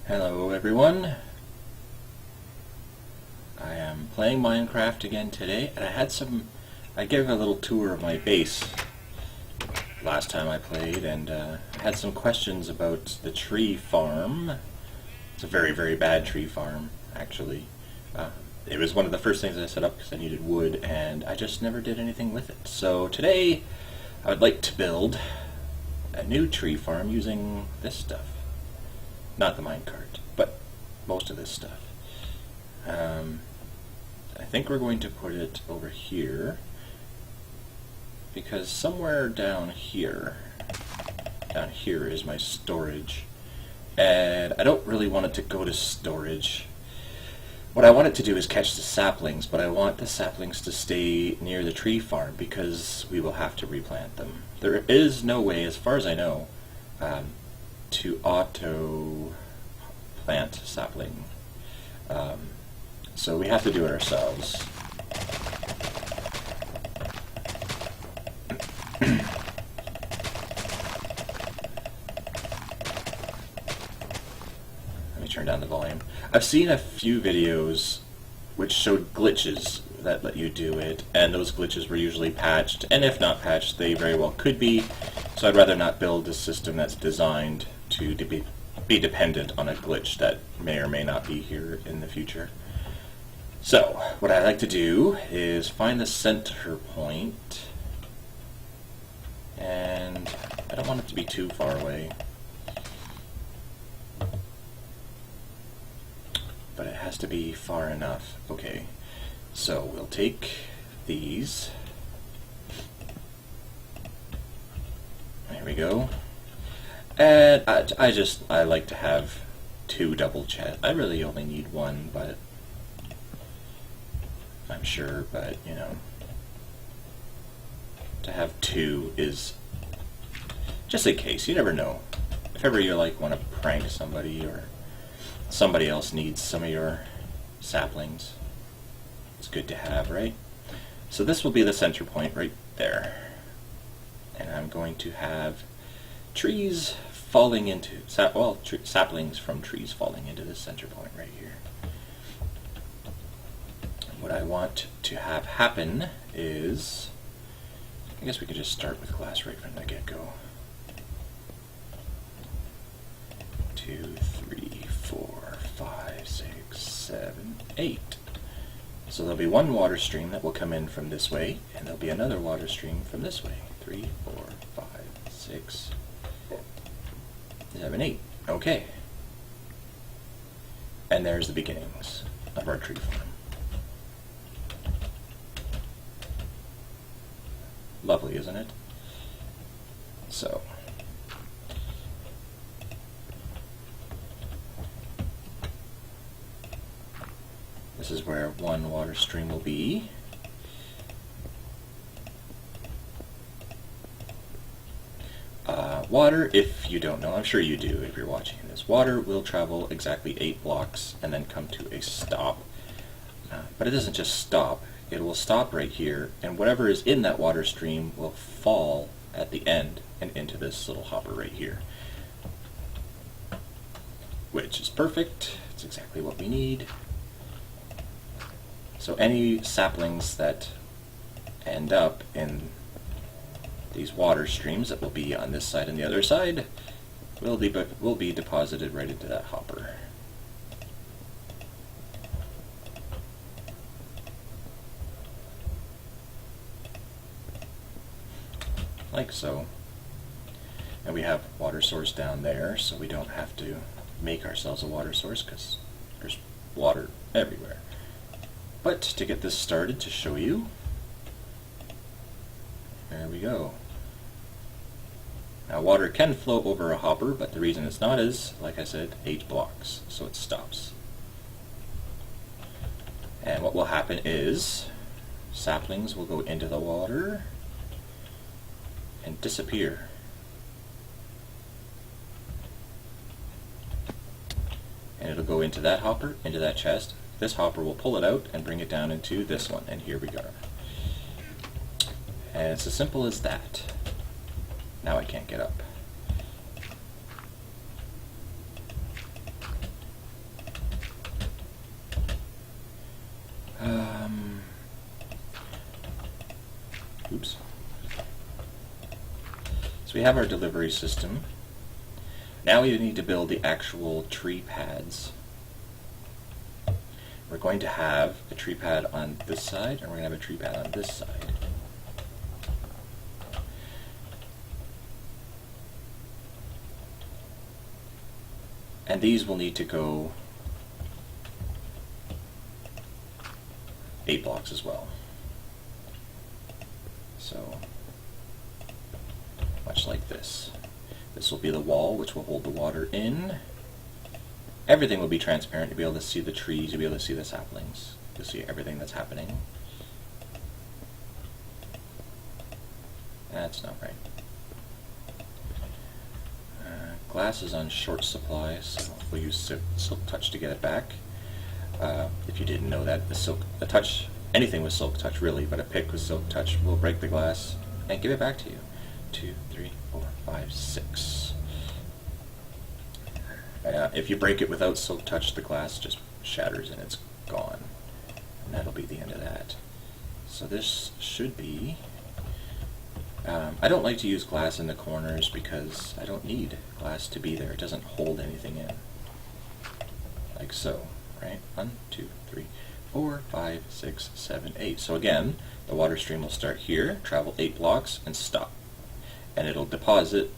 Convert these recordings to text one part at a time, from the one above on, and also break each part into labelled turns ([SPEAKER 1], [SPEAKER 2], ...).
[SPEAKER 1] Hello everyone. I am playing Minecraft again today, and I gave a little tour of my base last time I played, and I had some questions about the tree farm. It's a very, very bad tree farm, actually. It was one of the first things I set up because I needed wood, and I just never did anything with it. So today, I would like to build a new tree farm using this stuff. Not the minecart, but most of this stuff. I think we're going to put it over here, because somewhere down here is my storage, and I don't really want it to go to storage. What I want it to do is catch the saplings, but I want the saplings to stay near the tree farm because we will have to replant them. There is no way, as far as I know, to auto plant sapling. So we have to do it ourselves. Let me turn down the volume. I've seen a few videos which showed glitches that let you do it, and those glitches were usually patched, and if not patched, they very well could be, so I'd rather not build a system that's designed to be dependent on a glitch that may or may not be here in the future. So, what I like to do is find the center point, and I don't want it to be too far away, but it has to be far enough. Okay, so we'll take these. There we go. And I like to have two double chests. I really only need one, but I'm sure, but you know, to have two is just in case. You never know. If ever you like want to prank somebody or somebody else needs some of your saplings, it's good to have, right? So this will be the center point right there, and I'm going to have trees falling into, saplings from trees falling into this center point right here. What I want to have happen is, I guess we could just start with glass right from the get-go. 2, 3, 4, 5, 6, 7, 8. So there'll be one water stream that will come in from this way, and there'll be another water stream from this way. 3, 4, 5, 6, 7, 8. Okay. And there's the beginnings of our tree farm. Lovely, isn't it? So, this is where one water stream will be. Water, if you don't know, I'm sure you do if you're watching this, water will travel exactly 8 blocks and then come to a stop. But it doesn't just stop. It will stop right here, and whatever is in that water stream will fall at the end and into this little hopper right here. Which is perfect. It's exactly what we need. So any saplings that end up in these water streams that will be on this side and the other side will be deposited right into that hopper. Like so. And we have water source down there, so we don't have to make ourselves a water source because there's water everywhere. But to get this started, to show you, there we go. Now water can flow over a hopper, but the reason it's not is, like I said, 8 blocks, so it stops. And what will happen is, saplings will go into the water and disappear. And it'll go into that hopper, into that chest. This hopper will pull it out and bring it down into this one, and here we go. And it's as simple as that. Now I can't get up. Oops. So we have our delivery system. Now we need to build the actual tree pads. We're going to have a tree pad on this side, and we're going to have a tree pad on this side. And these will need to go 8 blocks as well. So, much like this. This will be the wall which will hold the water in. Everything will be transparent. You'll be able to see the trees, you'll be able to see the saplings. You'll see everything that's happening. That's not right. Glass is on short supply, so we'll use Silk Touch to get it back. If you didn't know that, the touch, anything with Silk Touch really, but a pick with Silk Touch will break the glass and give it back to you. 2, 3, 4, 5, 6. If you break it without Silk Touch, the glass just shatters and it's gone. And that'll be the end of that. So this should be... I don't like to use glass in the corners because I don't need glass to be there. It doesn't hold anything in. Like so, right? 1, 2, 3, 4, 5, 6, 7, 8. So again, the water stream will start here, travel 8 blocks, and stop. And it'll deposit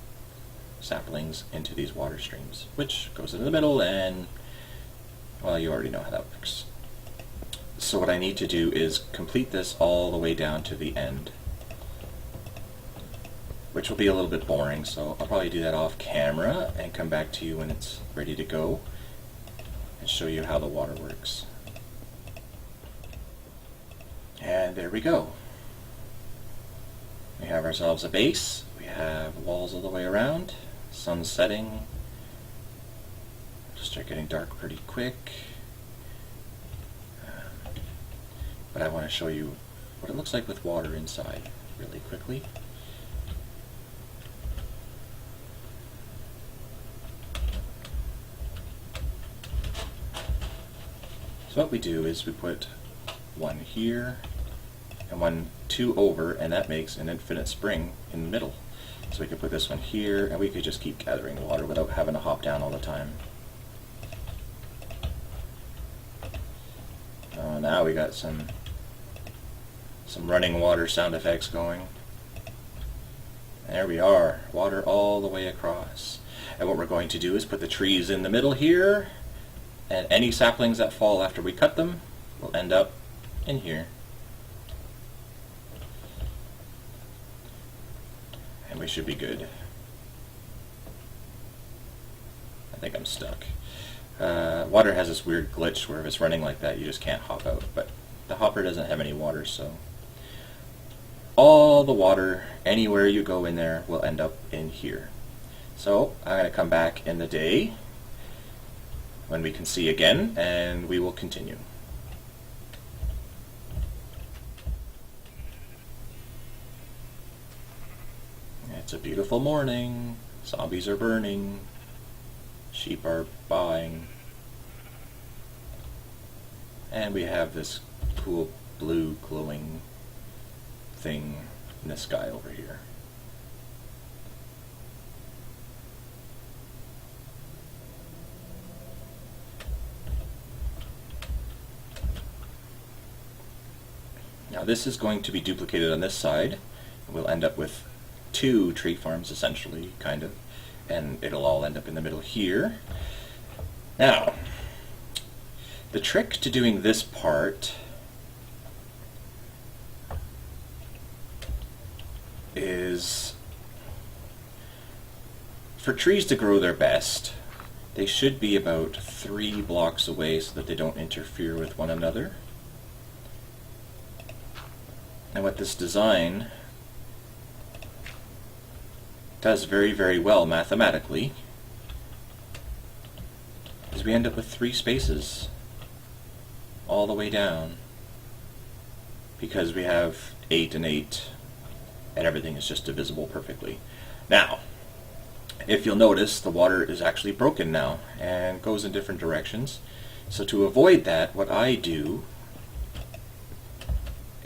[SPEAKER 1] saplings into these water streams, which goes into the middle, and, well, you already know how that works. So what I need to do is complete this all the way down to the end, which will be a little bit boring, so I'll probably do that off camera and come back to you when it's ready to go and show you how the water works. And there we go. We have ourselves a base, we have walls all the way around, sun setting. It'll start getting dark pretty quick. But I want to show you what it looks like with water inside really quickly. So what we do is we put one here and 2 over, and that makes an infinite spring in the middle. So we could put this one here, and we could just keep gathering water without having to hop down all the time. Now we got some running water sound effects going. There we are, water all the way across. And what we're going to do is put the trees in the middle here, and any saplings that fall after we cut them will end up in here. And we should be good. I think I'm stuck. Water has this weird glitch where if it's running like that, you just can't hop out. But the hopper doesn't have any water, so all the water, anywhere you go in there, will end up in here. So I'm going to come back in the day when we can see again, and we will continue. It's a beautiful morning. Zombies are burning. Sheep are baaing. And we have this cool blue glowing thing in the sky over here. Now this is going to be duplicated on this side. We'll end up with 2 tree farms essentially, kind of, and it'll all end up in the middle here. Now, the trick to doing this part is for trees to grow their best, they should be about 3 blocks away so that they don't interfere with one another. And what this design does very, very well mathematically is we end up with 3 spaces all the way down because we have 8 and 8 and everything is just divisible perfectly. Now, if you'll notice, the water is actually broken now and goes in different directions. So to avoid that, what I do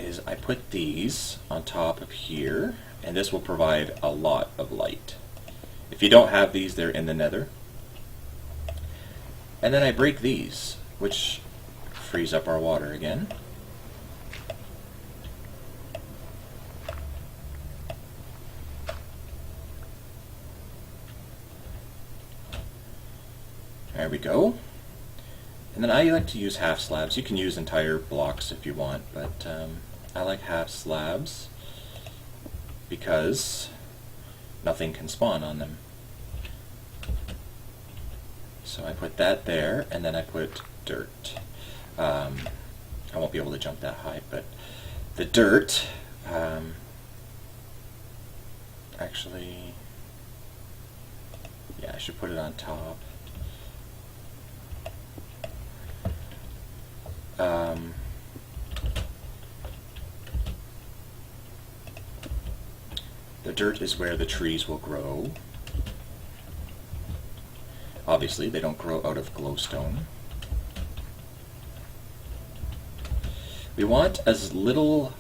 [SPEAKER 1] is I put these on top of here, and this will provide a lot of light. If you don't have these, they're in the nether. And then I break these, which frees up our water again. There we go. And then I like to use half slabs. You can use entire blocks if you want, but I like half slabs because nothing can spawn on them. So I put that there, and then I put dirt. I won't be able to jump that high, but the dirt, actually, yeah, I should put it on top. The dirt is where the trees will grow. Obviously, they don't grow out of glowstone. We want as little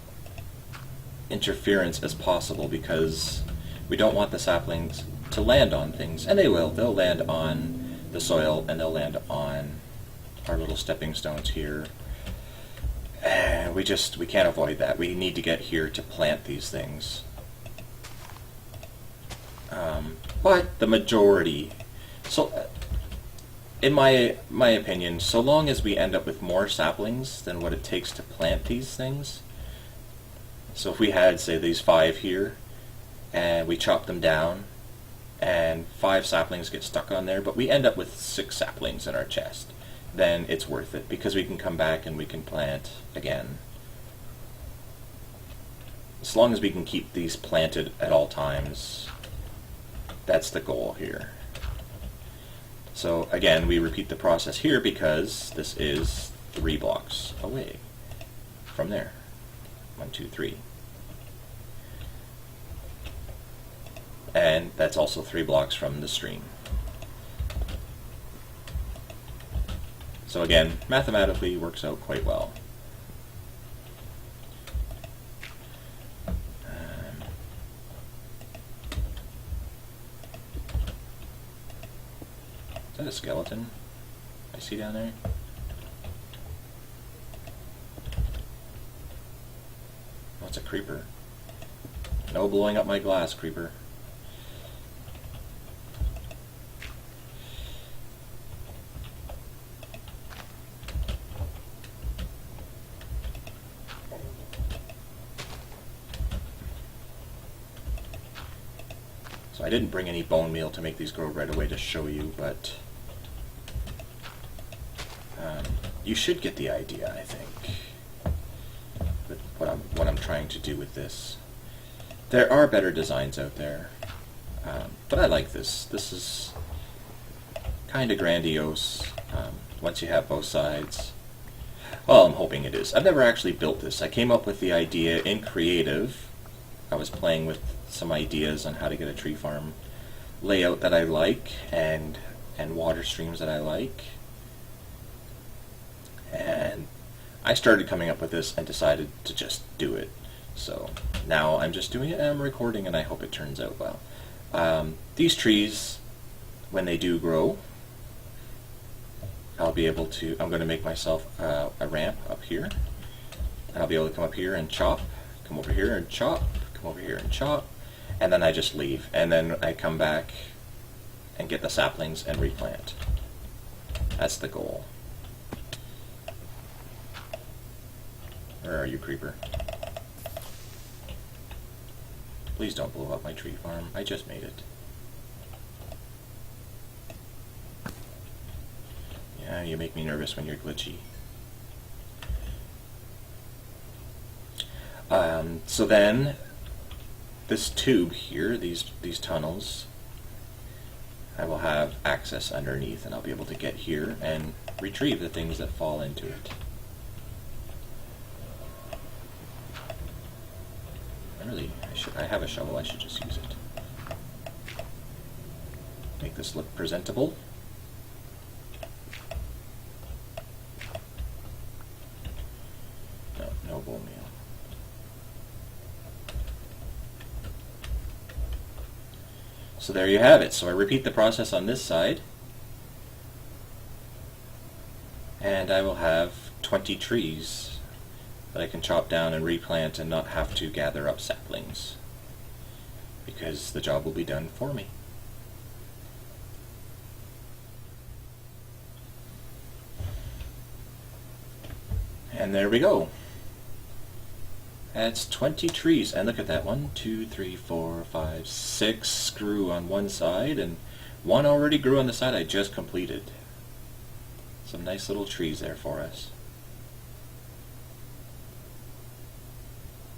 [SPEAKER 1] interference as possible because we don't want the saplings to land on things, and they will. They'll land on the soil, and they'll land on our little stepping stones here. And we can't avoid that. We need to get here to plant these things. But the majority, so in my opinion, so long as we end up with more saplings than what it takes to plant these things, so if we had, say, these 5 here, and we chop them down, and 5 saplings get stuck on there, but we end up with 6 saplings in our chest, then it's worth it, because we can come back and we can plant again. As long as we can keep these planted at all times, that's the goal here. So again, we repeat the process here because this is 3 blocks away from there. 1, 2, 3. And that's also 3 blocks from the stream. So again, mathematically works out quite well. Is that a skeleton I see down there? Oh, it's a creeper. No blowing up my glass, creeper. So I didn't bring any bone meal to make these grow right away to show you, but you should get the idea, I think, with what I'm trying to do with this. There are better designs out there, but I like this. This is kind of grandiose once you have both sides. Well, I'm hoping it is. I've never actually built this. I came up with the idea in creative. I was playing with some ideas on how to get a tree farm layout that I like and water streams that I like. And I started coming up with this and decided to just do it. So now I'm just doing it and I'm recording, and I hope it turns out well. These trees, when they do grow, I'll be able to, I'm going to make myself a ramp up here. And I'll be able to come up here and chop, come over here and chop, come over here and chop, and then I just leave. And then I come back and get the saplings and replant. That's the goal. Where are you, creeper? Please don't blow up my tree farm. I just made it. Yeah, you make me nervous when you're glitchy. So then, this tube here, these tunnels, I will have access underneath, and I'll be able to get here and retrieve the things that fall into it. I have a shovel, I should just use it. Make this look presentable. No bone meal. So there you have it. So I repeat the process on this side, and I will have 20 trees that I can chop down and replant and not have to gather up saplings, because the job will be done for me. And there we go. That's 20 trees, and look at that, 1, 2, 3, 4, 5, 6 grew on one side, and one already grew on the side I just completed. Some nice little trees there for us.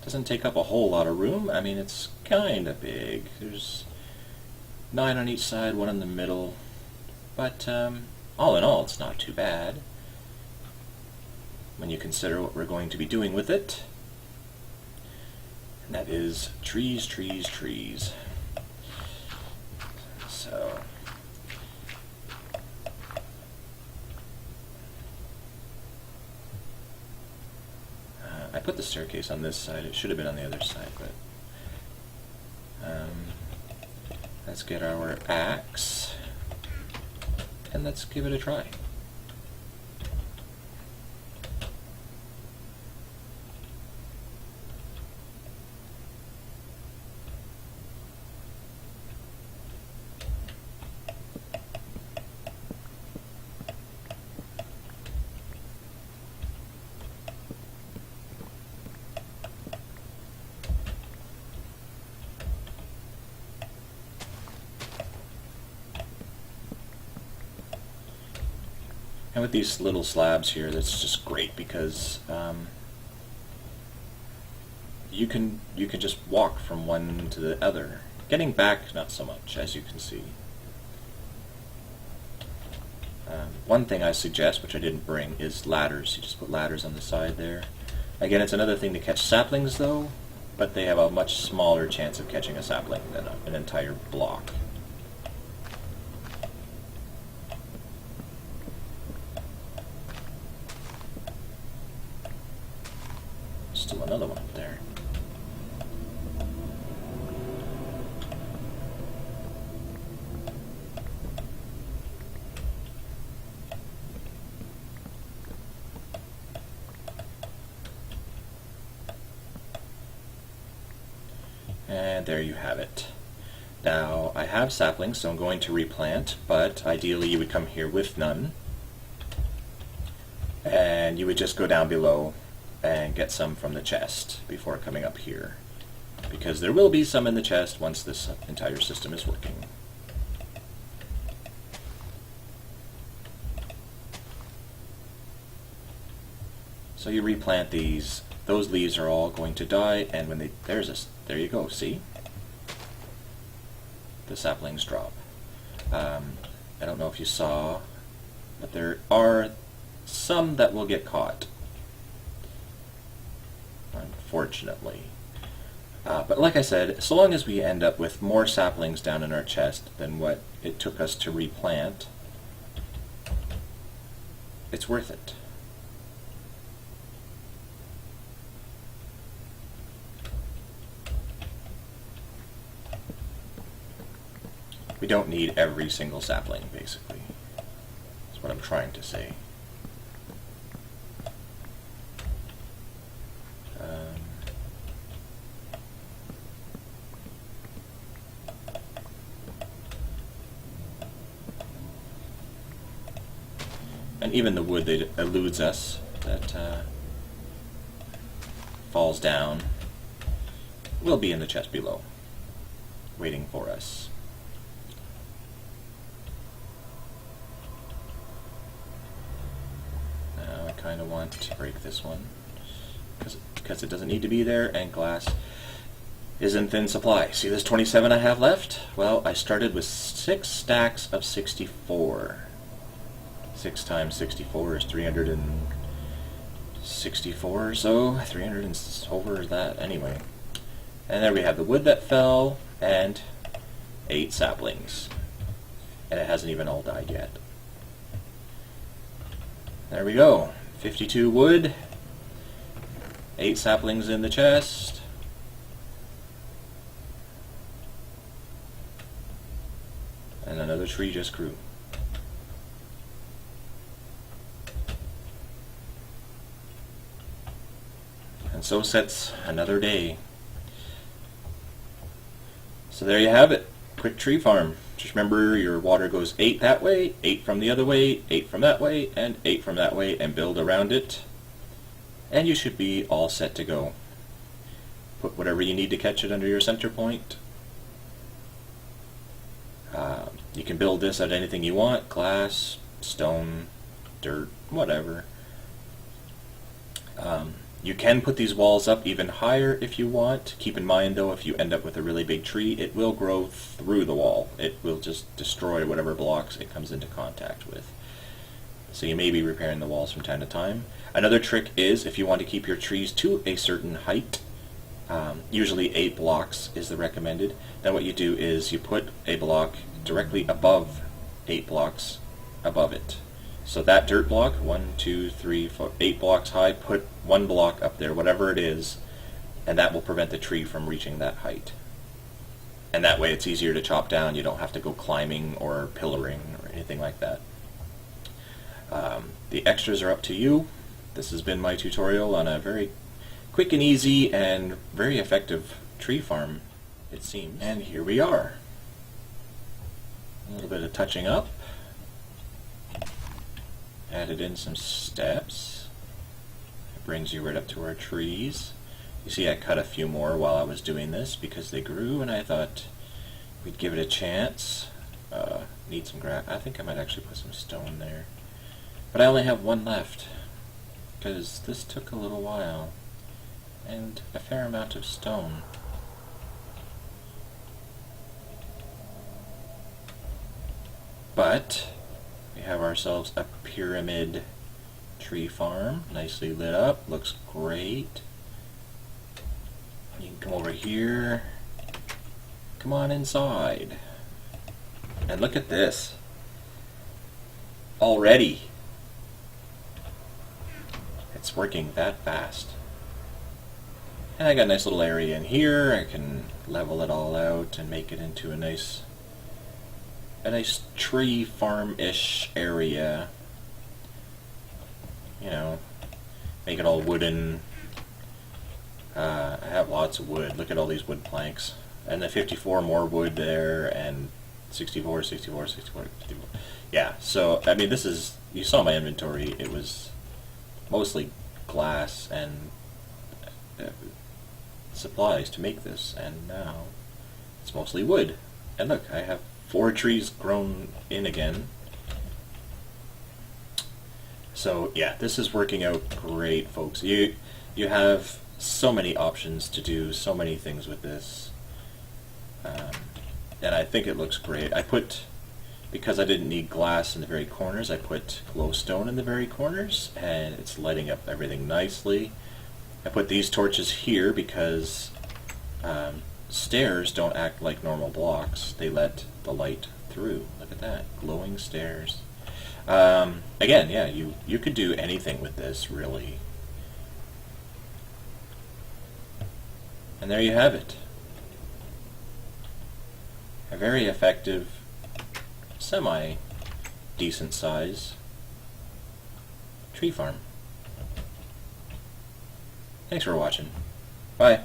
[SPEAKER 1] Doesn't take up a whole lot of room. I mean, it's kind of big. There's 9 on each side, 1 in the middle, but all in all, it's not too bad when you consider what we're going to be doing with it. And that is trees, trees, trees. So I put the staircase on this side. It should have been on the other side, but let's get our axe and let's give it a try. And with these little slabs here, that's just great because you can just walk from one to the other. Getting back, not so much, as you can see. One thing I suggest, which I didn't bring, is ladders. You just put ladders on the side there. Again, it's another thing to catch saplings, though, but they have a much smaller chance of catching a sapling than an entire block. Still another one up there. And there you have it. Now, I have saplings, so I'm going to replant, but ideally you would come here with none, and you would just go down below and get some from the chest before coming up here, because there will be some in the chest once this entire system is working. So you replant these. Those leaves are all going to die, and when there you go, see? The saplings drop. I don't know if you saw, but there are some that will get caught, unfortunately. But like I said, so long as we end up with more saplings down in our chest than what it took us to replant, it's worth it. We don't need every single sapling, basically. That's what I'm trying to say. And even the wood that eludes us, that falls down, will be in the chest below, waiting for us. Now I kind of want to break this one, because it doesn't need to be there, and glass is in thin supply. See this 27 I have left? Well, I started with 6 stacks of 64. 6 times 64 is 364 or so, 300 and over that anyway. And there we have the wood that fell, and 8 saplings. And it hasn't even all died yet. There we go, 52 wood, 8 saplings in the chest. And another tree just grew. And so sets another day. So there you have it. Quick tree farm. Just remember your water goes 8 that way, 8 from the other way, 8 from that way, and 8 from that way, and build around it. And you should be all set to go. Put whatever you need to catch it under your center point. You can build this out of anything you want: glass, stone, dirt, whatever. You can put these walls up even higher if you want. Keep in mind though, if you end up with a really big tree, it will grow through the wall. It will just destroy whatever blocks it comes into contact with. So you may be repairing the walls from time to time. Another trick is, if you want to keep your trees to a certain height, usually 8 blocks is the recommended, then what you do is you put a block directly above 8 blocks above it. So that dirt block, 1, 2, 3, 4, 8 blocks high, put 1 block up there, whatever it is, and that will prevent the tree from reaching that height. And that way it's easier to chop down. You don't have to go climbing or pillaring or anything like that. The extras are up to you. This has been my tutorial on a very quick and easy and very effective tree farm, it seems. And here we are. A little bit of touching up. Added in some steps. It brings you right up to our trees. You see I cut a few more while I was doing this because they grew and I thought we'd give it a chance. Need some grass. I think I might actually put some stone there. But I only have 1 left because this took a little while and a fair amount of stone. But we have ourselves a pyramid tree farm, nicely lit up, looks great. You can come over here, come on inside, and look at this. Already, it's working that fast. And I got a nice little area in here. I can level it all out and make it into a nice tree farm-ish area. You know, make it all wooden. I have lots of wood. Look at all these wood planks. And the 54 more wood there, and 64, 64, 64, 54. Yeah, so, I mean, this is, you saw my inventory. It was mostly glass and supplies to make this, and now it's mostly wood. And look, I have 4 trees grown in again. So yeah, this is working out great, folks. You have so many options to do so many things with this, and I think it looks great. I put, because I didn't need glass in the very corners, I put glowstone in the very corners, and it's lighting up everything nicely. I put these torches here because stairs don't act like normal blocks. They let the light through. Look at that, glowing stairs. Again, yeah, you could do anything with this, really. And there you have it. A very effective, semi-decent size tree farm. Thanks for watching. Bye.